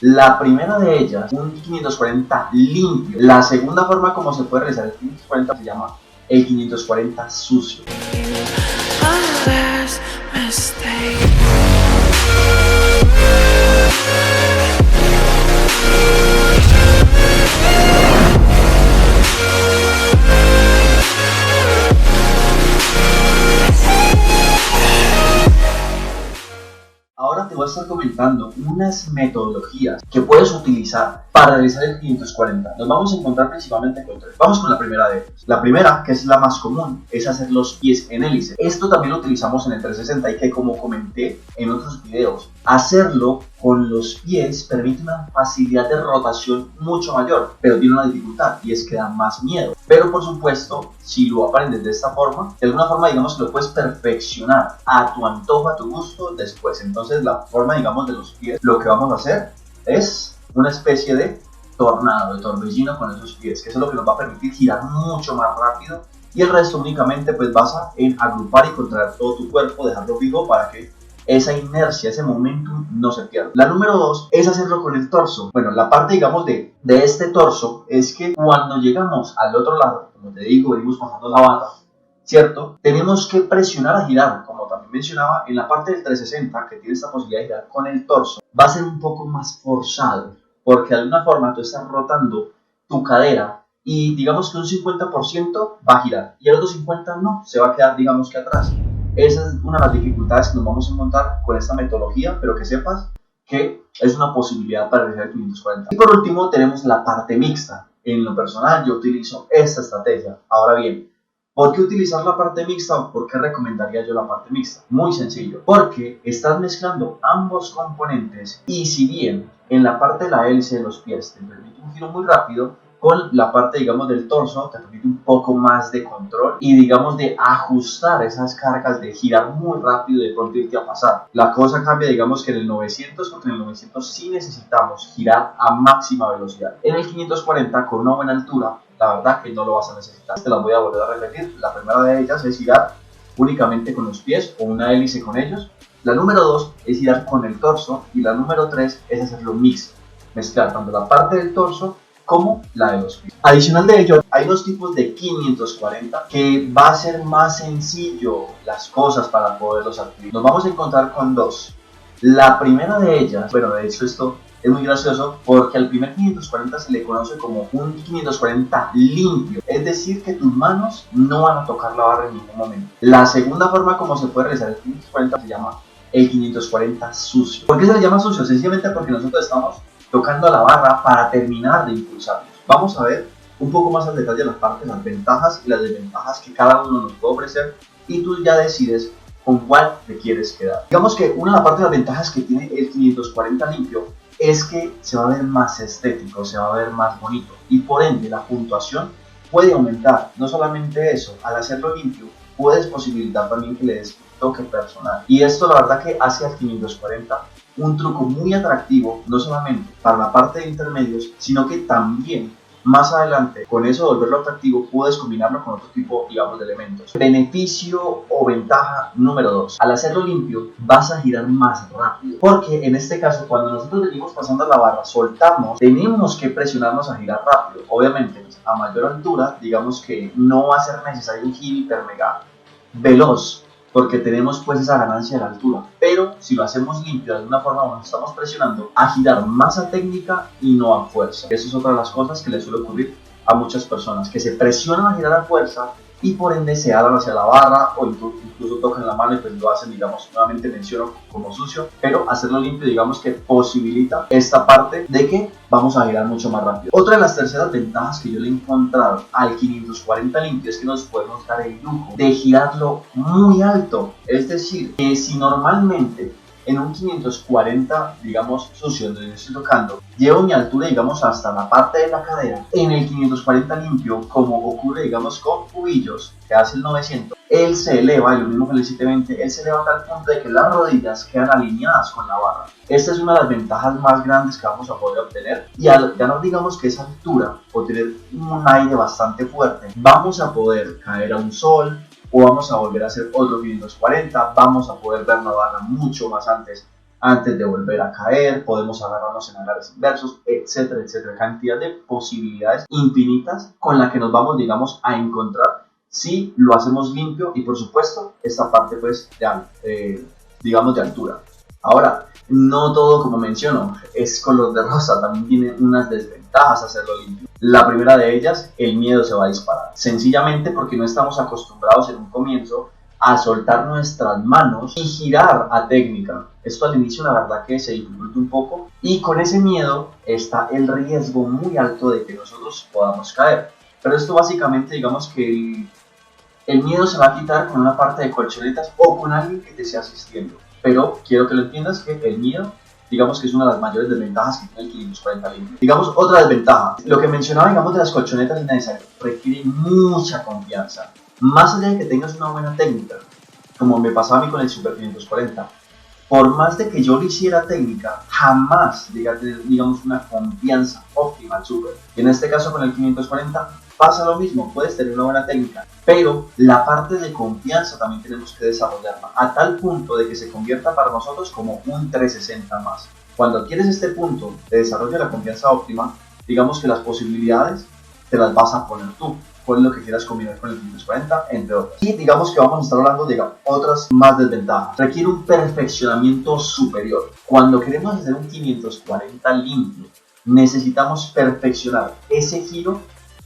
La primera de ellas, un 540 limpio. La segunda forma como se puede realizar el 540 se llama el 540 sucio. Ahora te voy a estar comentando unas metodologías que puedes utilizar para realizar el 540. Nos vamos a encontrar principalmente con tres. Vamos con la primera de ellas. La primera, que es la más común, es hacer los pies en hélice. Esto también lo utilizamos en el 360 y que, como comenté en otros videos, hacerlo con los pies permite una facilidad de rotación mucho mayor, pero tiene una dificultad y es que da más miedo. Pero por supuesto, si lo aprendes de esta forma, de alguna forma digamos que lo puedes perfeccionar a tu antojo, a tu gusto después. Entonces la forma digamos de los pies, lo que vamos a hacer es una especie de tornado, de torbellino con esos pies, que eso es lo que nos va a permitir girar mucho más rápido, y el resto únicamente pues vas a agrupar y contraer todo tu cuerpo, dejarlo fijo para que esa inercia, ese momentum no se pierda. La número 2 es hacerlo con el torso. Bueno, la parte digamos de este torso es que cuando llegamos al otro lado, como te digo, venimos pasando la barra, ¿cierto? Tenemos que presionar a girar, como también mencionaba, en la parte del 360 que tiene esta posibilidad de girar con el torso, va a ser un poco más forzado, porque de alguna forma tú estás rotando tu cadera y digamos que un 50% va a girar y el otro 50% no, se va a quedar digamos que atrás. Esa es una de las dificultades que nos vamos a encontrar con esta metodología, pero que sepas que es una posibilidad para realizar el 540. Y por último tenemos la parte mixta. En lo personal yo utilizo esta estrategia. Ahora bien, ¿por qué utilizar la parte mixta o por qué recomendaría yo la parte mixta? Muy sencillo, porque estás mezclando ambos componentes y si bien en la parte de la hélice de los pies te permite un giro muy rápido, con la parte digamos del torso te permite un poco más de control y digamos de ajustar esas cargas, de girar muy rápido y de pronto irte a pasar. La cosa cambia digamos que en el 900, porque en el 900 sí necesitamos girar a máxima velocidad. En el 540 con una buena altura la verdad que no lo vas a necesitar. Te las voy a volver a repetir. La primera de ellas es girar únicamente con los pies o una hélice con ellos. La número 2 es girar con el torso y la número 3 es hacerlo mix, mezclar tanto la parte del torso como la de los pies. Adicional de ello, hay dos tipos de 540 que va a ser más sencillo las cosas para poderlos adquirir. Nos vamos a encontrar con dos. La primera de ellas, bueno, de hecho esto es muy gracioso porque al primer 540 se le conoce como un 540 limpio, es decir que tus manos no van a tocar la barra en ningún momento. La segunda forma como se puede realizar el 540 se llama el 540 sucio. ¿Por qué se le llama sucio? Sencillamente porque nosotros estamos tocando la barra para terminar de impulsarnos. Vamos a ver un poco más al detalle las partes, las ventajas y las desventajas que cada uno nos puede ofrecer y tú ya decides con cuál te quieres quedar. Digamos que una de las partes de las ventajas que tiene el 540 limpio es que se va a ver más estético, se va a ver más bonito y por ende la puntuación puede aumentar. No solamente eso, al hacerlo limpio puedes posibilitar también que le des toque personal y esto la verdad que hace al 540 un truco muy atractivo, no solamente para la parte de intermedios, sino que también más adelante, con eso de volverlo atractivo, puedes combinarlo con otro tipo, digamos, de elementos. Beneficio o ventaja número 2. Al hacerlo limpio, vas a girar más rápido. Porque en este caso, cuando nosotros venimos pasando la barra, soltamos, tenemos que presionarnos a girar rápido. Obviamente, a mayor altura, digamos que no va a ser necesario un giro hiper mega veloz, porque tenemos pues esa ganancia de la altura, pero si lo hacemos limpio de alguna forma nos estamos presionando a girar más a técnica y no a fuerza. Eso es otra de las cosas que le suele ocurrir a muchas personas, que se presionan a girar a fuerza y por ende se alan hacia la barra o incluso tocan la mano y pues lo hacen, digamos, nuevamente menciono como sucio, pero hacerlo limpio digamos que posibilita esta parte de que vamos a girar mucho más rápido. Otra de las terceras ventajas que yo le he encontrado al 540 limpio es que nos podemos dar el lujo de girarlo muy alto, es decir, que si normalmente en un 540, digamos, sucio, donde yo estoy tocando, llevo mi altura, digamos, hasta la parte de la cadera. En el 540 limpio, como ocurre, digamos, con cubillos, que hace el 900, él se eleva, y lo mismo que el 720, él se eleva a tal punto de que las rodillas quedan alineadas con la barra. Esta es una de las ventajas más grandes que vamos a poder obtener. Y ya no digamos que esa altura, o tener un aire bastante fuerte, vamos a poder caer a un sol, o vamos a volver a hacer otro 540, vamos a poder ver la barra mucho más antes antes de volver a caer, podemos agarrarnos en agarres inversos, etcétera, etcétera. Cantidad de posibilidades infinitas con las que nos vamos, digamos, a encontrar si lo hacemos limpio y, por supuesto, esta parte, pues, digamos, de altura. Ahora, no todo, como menciono, es color de rosa, también tiene unas desventajas hacerlo limpio. La primera de ellas, el miedo se va a disparar, sencillamente porque no estamos acostumbrados en un comienzo a soltar nuestras manos y girar a técnica. Esto al inicio la verdad que se dificulta un poco y con ese miedo está el riesgo muy alto de que nosotros podamos caer. Pero esto básicamente, digamos que el miedo se va a quitar con una parte de colchonetas o con alguien que te esté asistiendo. Pero quiero que lo entiendas que el miedo, digamos que es una de las mayores desventajas que tiene el 540 limpio. Digamos, otra desventaja, lo que mencionaba, digamos, de las colchonetas innecesarias, requiere mucha confianza. Más allá de que tengas una buena técnica, como me pasaba a mí con el Super 540, por más de que yo lo hiciera técnica, jamás llegué a tener, digamos, una confianza óptima al Super. Y en este caso con el 540 pasa lo mismo, puedes tener una buena técnica, pero la parte de confianza también tenemos que desarrollarla a tal punto de que se convierta para nosotros como un 360 más. Cuando adquieres este punto de desarrollo de la confianza óptima, digamos que las posibilidades te las vas a poner tú, con lo que quieras combinar con el 540, entre otras. Y digamos que vamos a estar hablando de otras más desventajas. Requiere un perfeccionamiento superior. Cuando queremos hacer un 540 limpio, necesitamos perfeccionar ese giro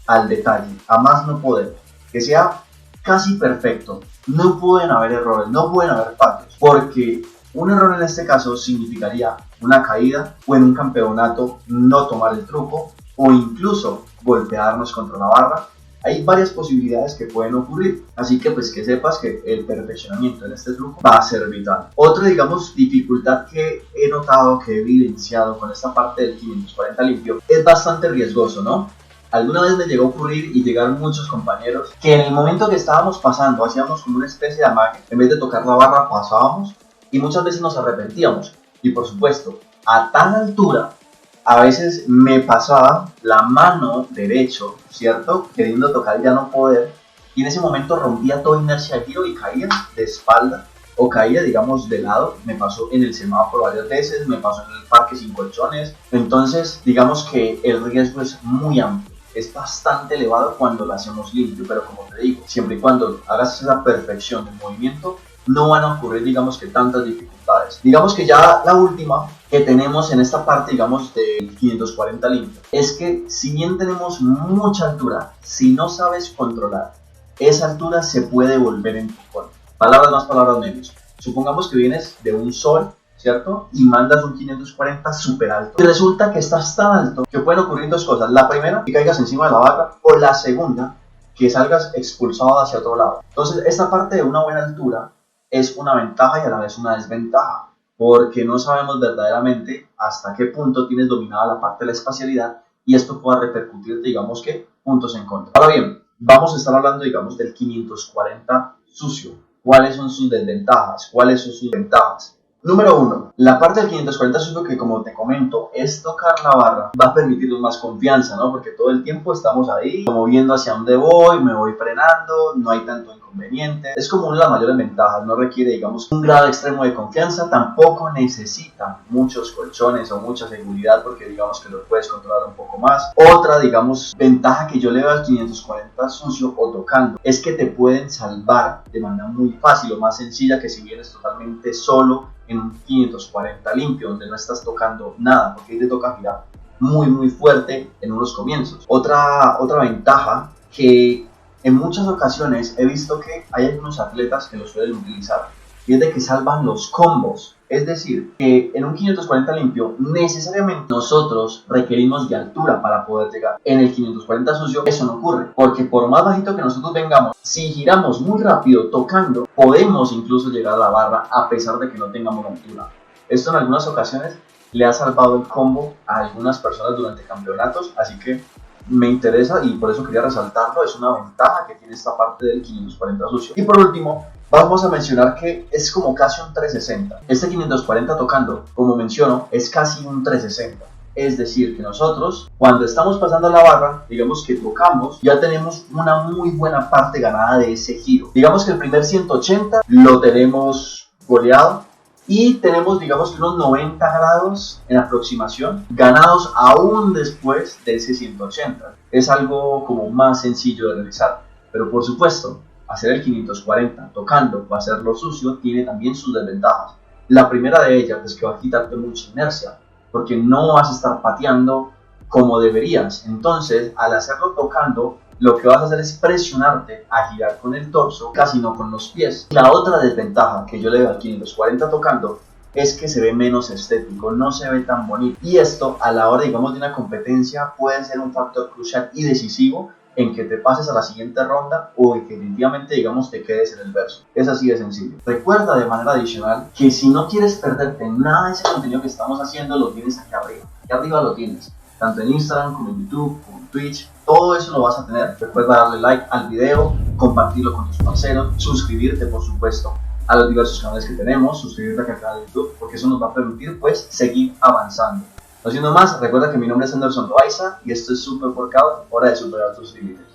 al detalle, a más no poder, que sea casi perfecto. No pueden haber errores, no pueden haber fallos, porque un error en este caso significaría una caída o en un campeonato no tomar el truco o incluso golpearnos contra la barra. Hay varias posibilidades que pueden ocurrir, así que pues que sepas que el perfeccionamiento en este truco va a ser vital. Otra, digamos, dificultad que he notado, que he evidenciado con esta parte del 540 limpio, es bastante riesgoso, ¿no? Alguna vez me llegó a ocurrir y llegaron muchos compañeros que en el momento que estábamos pasando hacíamos como una especie de amague, en vez de tocar la barra pasábamos y muchas veces nos arrepentíamos. Y por supuesto, a tal altura, a veces me pasaba la mano derecho, ¿cierto? Queriendo tocar y ya no poder, y en ese momento rompía toda inercia de giro y caía de espalda o caía, digamos, de lado. Me pasó en el semáforo varias veces, me pasó en el parque sin colchones. Entonces, digamos que el riesgo es muy amplio. Es bastante elevado cuando lo hacemos limpio, pero como te digo, siempre y cuando hagas esa perfección del movimiento, no van a ocurrir, digamos, que tantas dificultades. Digamos que ya la última que tenemos en esta parte, digamos, del 540 limpio, es que si bien tenemos mucha altura, si no sabes controlar esa altura, se puede volver en tu contra. Palabras más, palabras menos. Supongamos que vienes de un sol, ¿cierto? Y mandas un 540 súper alto. Y resulta que estás tan alto que pueden ocurrir dos cosas. La primera, que caigas encima de la barra, o la segunda, que salgas expulsado hacia otro lado. Entonces, esta parte de una buena altura es una ventaja y a la vez una desventaja, porque no sabemos verdaderamente hasta qué punto tienes dominada la parte de la espacialidad y esto pueda repercutir, digamos que, puntos en contra. Ahora bien, vamos a estar hablando, digamos, del 540 sucio. ¿Cuáles son sus desventajas? ¿Cuáles son sus ventajas? Número 1. La parte del 540 sucio, que como te comento, es tocar la barra, va a permitirnos más confianza, ¿no? Porque todo el tiempo estamos ahí, como viendo hacia dónde voy, me voy frenando, no hay tanto inconveniente. Es como una de las mayores ventajas, no requiere, digamos, un grado extremo de confianza, tampoco necesita muchos colchones o mucha seguridad, porque digamos que lo puedes controlar un poco más. Otra, digamos, ventaja que yo le veo al 540 sucio o tocando, es que te pueden salvar de manera muy fácil o más sencilla que si vienes totalmente solo en un 540 limpio, donde no estás tocando nada, porque ahí te toca girar muy fuerte en unos comienzos. Otra ventaja que en muchas ocasiones he visto que hay algunos atletas que lo suelen utilizar, y es de que salvan los combos. Es decir, que en un 540 limpio necesariamente nosotros requerimos de altura para poder llegar. En el 540 sucio eso no ocurre, porque por más bajito que nosotros vengamos, si giramos muy rápido tocando, podemos incluso llegar a la barra a pesar de que no tengamos altura. Esto en algunas ocasiones le ha salvado el combo a algunas personas durante campeonatos, así que me interesa y por eso quería resaltarlo. Es una ventaja que tiene esta parte del 540 sucio. Y por último, vamos a mencionar que es como casi un 360. Este 540 tocando, como menciono, es casi un 360. Es decir, que nosotros, cuando estamos pasando la barra, digamos que tocamos, ya tenemos una muy buena parte ganada de ese giro. Digamos que el primer 180 lo tenemos goleado, y tenemos, digamos que unos 90 grados en aproximación, ganados aún después de ese 180. Es algo como más sencillo de realizar, pero por supuesto, hacer el 540 tocando o hacerlo sucio tiene también sus desventajas. La primera de ellas es que va a quitarte mucha inercia, porque no vas a estar pateando como deberías. Entonces, al hacerlo tocando, lo que vas a hacer es presionarte a girar con el torso, casi no con los pies. La otra desventaja que yo le veo al 540 tocando es que se ve menos estético, no se ve tan bonito. Y esto, a la hora, digamos, de una competencia, puede ser un factor crucial y decisivo en que te pases a la siguiente ronda o en que definitivamente, digamos, te quedes en el verso. Es así de sencillo. Recuerda de manera adicional que si no quieres perderte nada de ese contenido que estamos haciendo, lo tienes aquí arriba. Aquí arriba lo tienes, tanto en Instagram como en YouTube, como en Twitch. Todo eso lo vas a tener. Recuerda darle like al video, compartirlo con tus parceros, suscribirte, por supuesto, a los diversos canales que tenemos, suscribirte acá al canal de YouTube, porque eso nos va a permitir, pues, seguir avanzando. No siendo más, recuerda que mi nombre es Anderson Loaiza y esto es Super Workout, hora de superar tus límites.